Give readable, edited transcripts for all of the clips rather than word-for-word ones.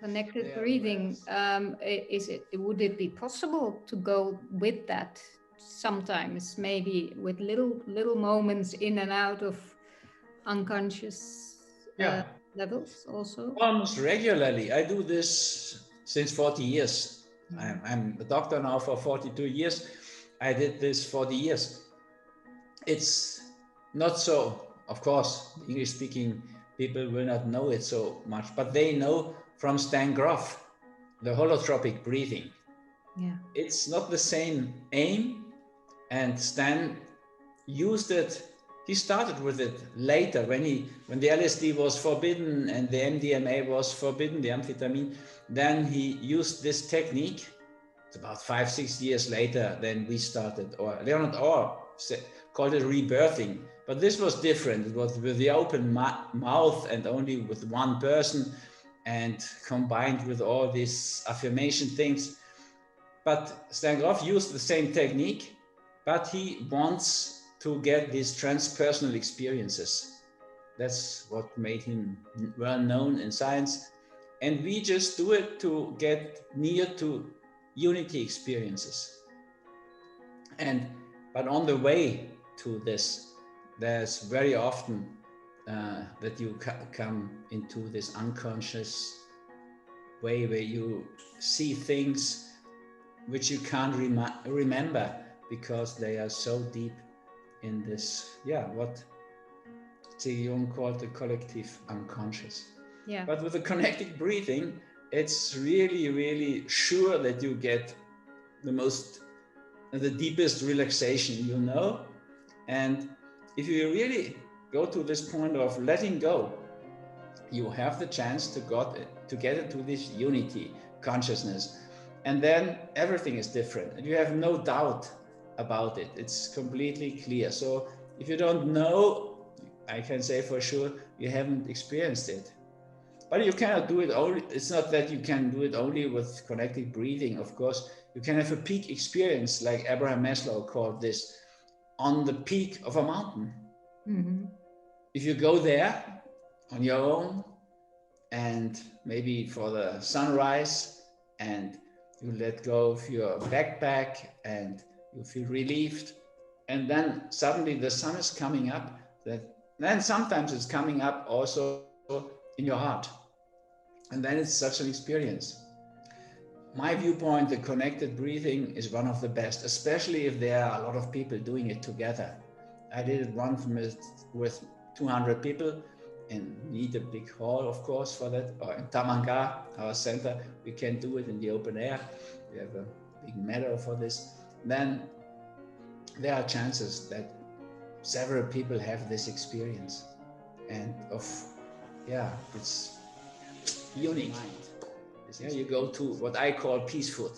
Connected breathing. Would it be possible to go with that sometimes, maybe with little moments in and out of unconscious Yeah, levels also? almost regularly. I do this since 40 years. Mm. I'm a doctor now for 42 years. I did this 40 years. It's not so, of course, English speaking people will not know it so much, but they know from Stan Grof, the holotropic breathing. Yeah. It's not the same aim, and Stan used it. He started with it later when the LSD was forbidden and the MDMA was forbidden, the amphetamine. Then he used this technique. It's about 5-6 years later than we started, or Leonard Orr called it rebirthing. But this was different. It was with the open mouth and only with one person, and combined with all these affirmation things. But Stan Grof used the same technique, but he wants to get these transpersonal experiences. That's what made him well known in science. And we just do it to get near to unity experiences. But on the way to this, there's very often that you come into this unconscious way where you see things which you can't remember because they are so deep in this, what Jung called the collective unconscious. Yeah. But with the connected breathing, it's really, really sure that you get the deepest relaxation, And if you really go to this point of letting go, you have the chance to get into this unity consciousness. And then everything is different and you have no doubt about it. It's completely clear. So if you don't know, I can say for sure you haven't experienced it. But you cannot do it only. It's not that you can do it only with connected breathing. Of course, you can have a peak experience, like Abraham Maslow called this, on the peak of a mountain. Mm-hmm. If you go there on your own, and maybe for the sunrise, and you let go of your backpack and you feel relieved, and then suddenly the sun is coming up, then sometimes it's coming up also in your heart, and then it's such an experience. My viewpoint, the connected breathing is one of the best, especially if there are a lot of people doing it together. I did it once with 200 people, and need a big hall, of course, for that. Or in Tamanga, our center, we can do it in the open air. We have a big meadow for this. Then there are chances that several people have this experience, and it's unique. Yeah, you go to what I call peace food,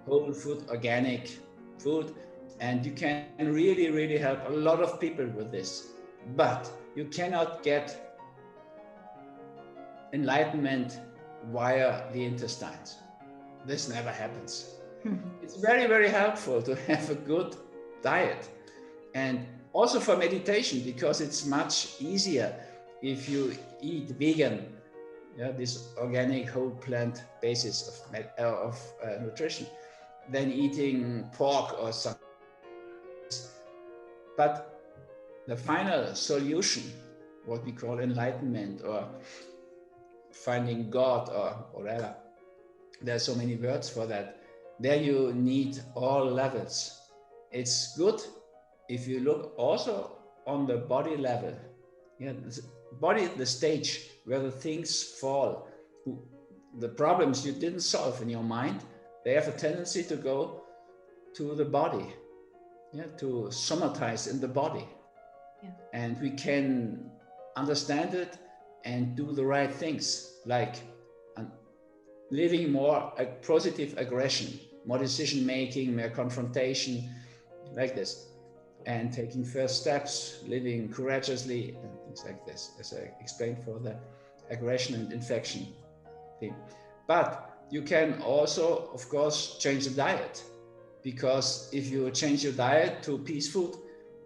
whole food, organic food, and you can really, really help a lot of people with this. But you cannot get enlightenment via the intestines. This never happens. It's very, very helpful to have a good diet, and also for meditation, because it's much easier if you eat vegan, this organic whole plant basis of nutrition, than eating pork or something. But the final solution, what we call enlightenment or finding God or whatever, there are so many words for that. There you need all levels. It's good if you look also on the body level. The body is the stage where the things fall. The problems you didn't solve in your mind, they have a tendency to go to the body, to somatize in the body. And we can understand it and do the right things, like living more a positive aggression, more decision making, more confrontation, like this, and taking first steps, living courageously, and things like this, as I explained for the aggression and infection thing. But you can also, of course, change the diet, because if you change your diet to peace food,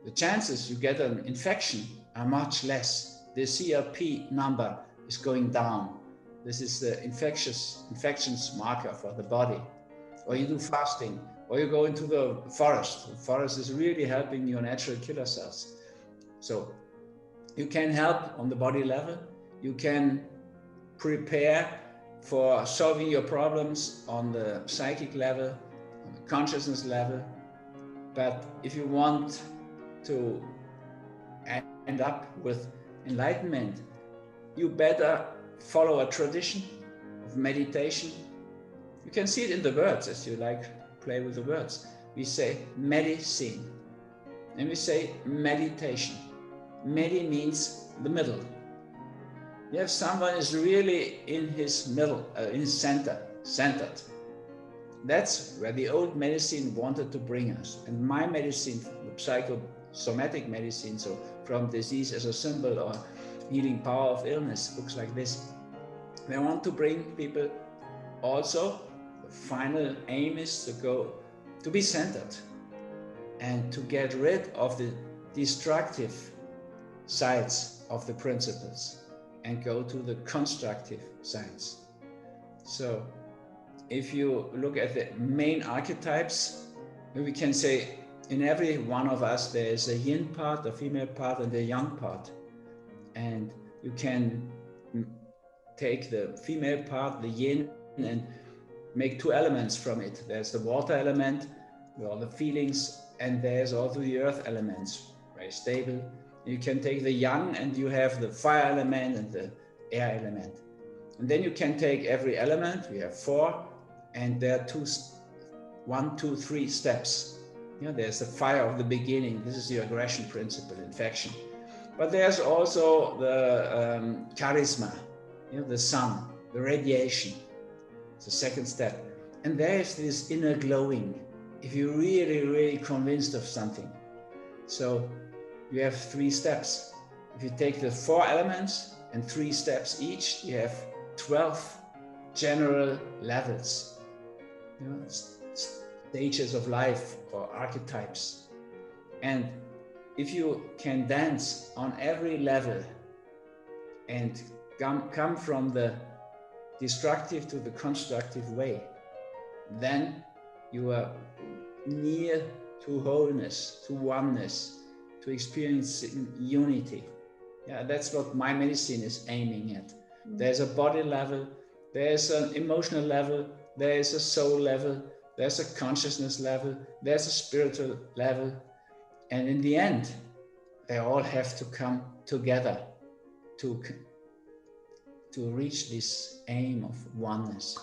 the chances you get an infection are much less. The CRP number is going down. This is the infections marker for the body. Or you do fasting, or you go into the forest. The forest is really helping your natural killer cells. So you can help on the body level. You can prepare for solving your problems on the psychic level, on the consciousness level. But if you want to end up with enlightenment, you better follow a tradition of meditation. You can see it in the words, as you like play with the words. We say medicine, and we say meditation. Medi means the middle. You have someone is really in his middle, in his centered. That's where the old medicine wanted to bring us. And my medicine, the psychosomatic medicine, so from disease as a symbol or healing power of illness, books like this, they want to bring people also. The final aim is to be centered and to get rid of the destructive sides of the principles and go to the constructive sides. So if you look at the main archetypes, we can say in every one of us there is a yin part, a female part, and a yang part. And you can take the female part, the yin, and make two elements from it. There's the water element with all the feelings, and there's also the earth elements, very stable. You can take the yang and you have the fire element and the air element. And then you can take every element, we have 4, and there are 1, 2, 3 steps. You know, there's the fire of the beginning. This is the aggression principle, infection. But there's also the charisma, you know, the sun, the radiation. It's the second step. And there's this inner glowing, if you're really, really convinced of something. So you have 3 steps. If you take the 4 elements and 3 steps each, you have 12 general levels, you know, stages of life or archetypes. And if you can dance on every level and come from the destructive to the constructive way, then you are near to wholeness, to oneness, to experiencing unity. Yeah, that's what my medicine is aiming at. There's a body level, there's an emotional level, there's a soul level, there's a consciousness level, there's a spiritual level. And in the end, they all have to come together to reach this aim of oneness.